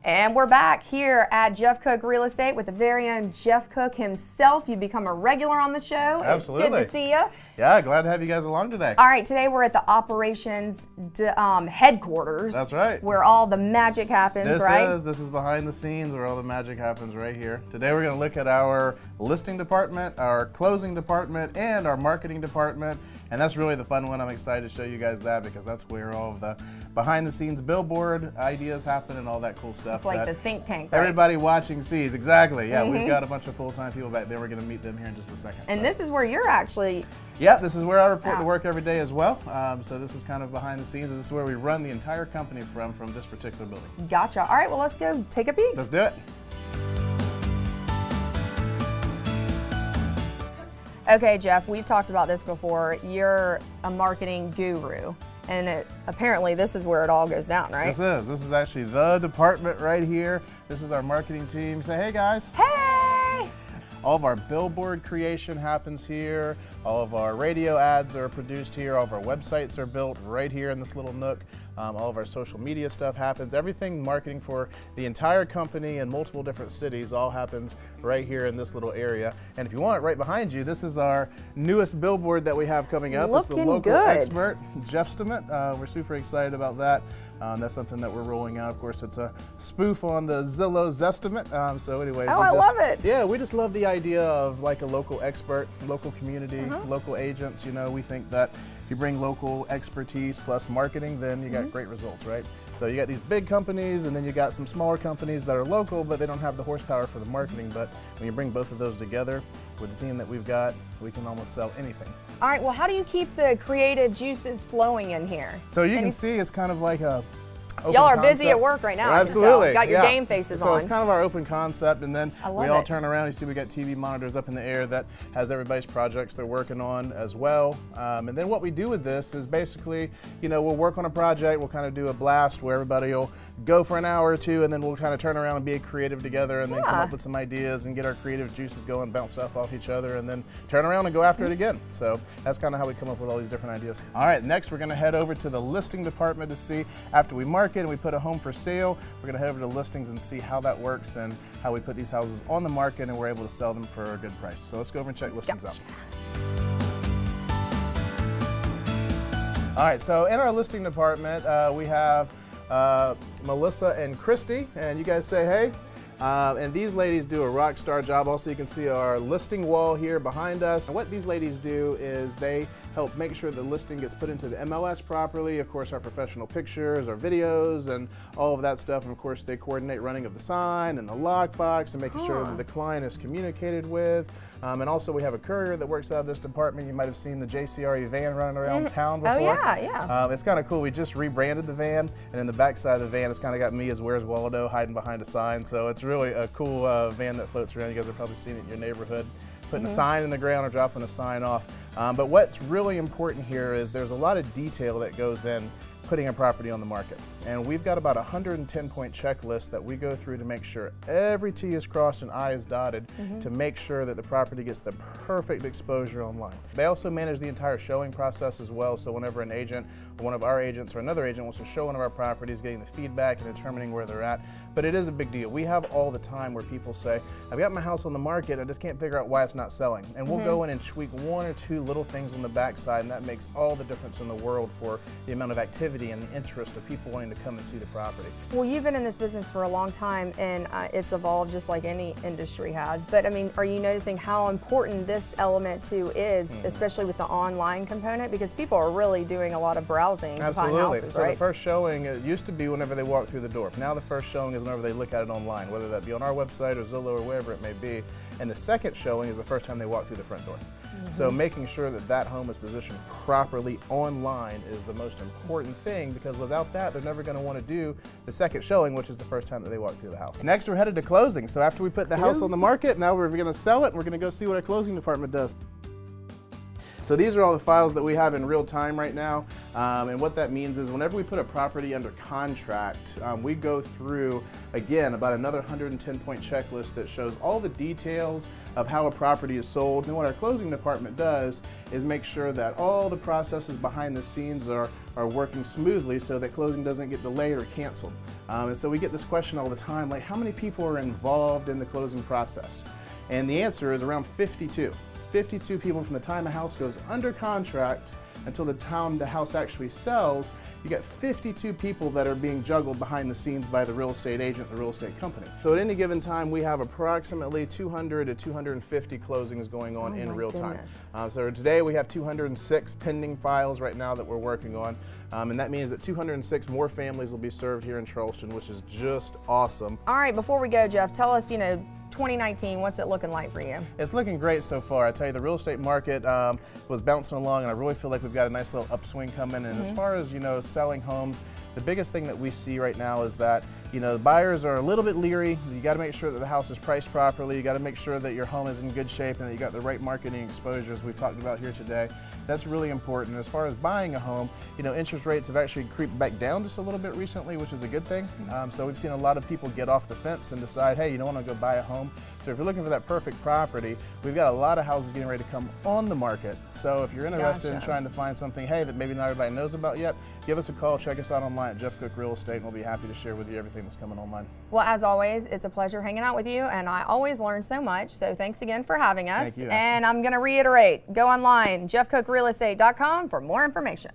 And we're back here at Jeff Cook Real Estate with the very own Jeff Cook himself. You become a regular on the show. Absolutely. It's good to see you. Yeah, glad to have you guys along today. All right, today we're at the operations headquarters. That's right. Where all the magic happens, right? This is behind the scenes where all the magic happens right here. Today we're going to look at our listing department, our closing department, and our marketing department. And that's really the fun one. I'm excited to show you guys that because that's where all of the behind the scenes billboard ideas happen and all that cool stuff. It's like the think tank, right? Everybody watching sees. Exactly. Yeah, we've got a bunch of full-time people back there. We're going to meet them here in just a second. And this is where you're actually... Yeah, this is where I report to work every day as well. So this is kind of behind the scenes. This is where we run the entire company from this particular building. Gotcha. All right, well, let's go take a peek. Let's do it. Okay, Jeff, we've talked about this before. You're a marketing guru, and apparently this is where it all goes down, right? This is actually the department right here. This is our marketing team. Say, hey guys. Hey! All of our billboard creation happens here. All of our radio ads are produced here. All of our websites are built right here in this little nook. All of our social media stuff happens. Everything marketing for the entire company in multiple different cities all happens right here in this little area. And if you want, right behind you, this is our newest billboard that we have coming up. It's the local good. expert, Jeffstimate. We're super excited about that. That's something that we're rolling out. Of course, it's a spoof on the Zillow Zestimate. So anyways, I love it. Yeah, we just love the idea of like a local expert, local community, local agents. You know, we think that if you bring local expertise plus marketing, then you got great results, right? So you got these big companies and then you got some smaller companies that are local, but they don't have the horsepower for the marketing. But when you bring both of those together with the team that we've got, we can almost sell anything. All right, well, how do you keep the creative juices flowing in here? So you can see it's kind of like a y'all are busy at work right now. Absolutely. You got your game faces on. So it's kind of our open concept, and then we all it. turn around. You see we got TV monitors up in the air that has everybody's projects they're working on as well. And then what we do with this is basically, you know, we'll work on a project, we'll kind of do a blast where everybody will go for an hour or two, and then we'll kind of turn around and be creative together and then come up with some ideas and get our creative juices going, bounce stuff off each other, and then turn around and go after it again. So that's kind of how we come up with all these different ideas. All right, next we're going to head over to the listing department to see, after we market and we put a home for sale, we're going to head over to listings and see how that works and how we put these houses on the market and we're able to sell them for a good price. So let's go over and check listings out. All right, so in our listing department, we have Melissa and Christy, and you guys say hey. And these ladies do a rock star job. Also, you can see our listing wall here behind us. And what these ladies do is they help make sure the listing gets put into the MLS properly. Of course, our professional pictures, our videos, and all of that stuff. And of course, they coordinate running of the sign and the lockbox and making sure that the client is communicated with. And also, we have a courier that works out of this department. You might have seen the JCRE van running around town before. Oh, yeah. It's kind of cool. We just rebranded the van, and in the back side of the van, it's kind of got me as Where's Waldo hiding behind a sign. So it's really a cool van that floats around. You guys have probably seen it in your neighborhood, putting a sign in the ground or dropping a sign off. But what's really important here is there's a lot of detail that goes in putting a property on the market. And we've got about a 110-point checklist that we go through to make sure every T is crossed and I is dotted to make sure that the property gets the perfect exposure online. They also manage the entire showing process as well, so whenever an agent, or one of our agents or another agent wants to show one of our properties, getting the feedback and determining where they're at. But it is a big deal. We have all the time where people say, I've got my house on the market, I just can't figure out why it's not selling. And we'll go in and tweak one or two little things on the backside, and that makes all the difference in the world for the amount of activity and the interest of people wanting to come and see the property. Well, you've been in this business for a long time, and it's evolved just like any industry has. But I mean, are you noticing how important this element too is, especially with the online component? Because people are really doing a lot of browsing to find houses, so right? The first showing, it used to be whenever they walk through the door. Now the first showing is whenever they look at it online, whether that be on our website or Zillow or wherever it may be. And the second showing is the first time they walk through the front door. So making sure that that home is positioned properly online is the most important thing, because without that, they're never going to want to do the second showing, which is the first time that they walk through the house. Next, we're headed to closing. So after we put the house on the market, now we're going to sell it, and we're going to go see what our closing department does. So these are all the files that we have in real time right now, and what that means is whenever we put a property under contract, we go through, again, about another 110-point checklist that shows all the details of how a property is sold. And what our closing department does is make sure that all the processes behind the scenes are are working smoothly so that closing doesn't get delayed or canceled. And so we get this question all the time, like how many people are involved in the closing process? And the answer is around 52. 52 people from the time a house goes under contract until the time the house actually sells. You got 52 people that are being juggled behind the scenes by the real estate agent, the real estate company. So at any given time, we have approximately 200 to 250 closings going on in real time. So today we have 206 pending files right now that we're working on. And that means that 206 more families will be served here in Charleston, which is just awesome. All right, before we go, Jeff, tell us, 2019, what's it looking like for you? It's looking great so far. I tell you, the real estate market was bouncing along, and I really feel like we've got a nice little upswing coming. And as far as selling homes, the biggest thing that we see right now is that the buyers are a little bit leery. You got to make sure that the house is priced properly. You got to make sure that your home is in good shape and that you got the right marketing exposures we've talked about here today. That's really important. As far as buying a home, interest rates have actually creeped back down just a little bit recently, which is a good thing. So we've seen a lot of people get off the fence and decide, hey, I want to go buy a home. So if you're looking for that perfect property, we've got a lot of houses getting ready to come on the market. So if you're interested in trying to find something, hey, that maybe not everybody knows about yet, give us a call, check us out online at Jeff Cook Real Estate, and we'll be happy to share with you everything that's coming online. Well, as always, it's a pleasure hanging out with you, and I always learn so much. So thanks again for having us. Thank you, and I'm going to reiterate, go online, jeffcookrealestate.com for more information.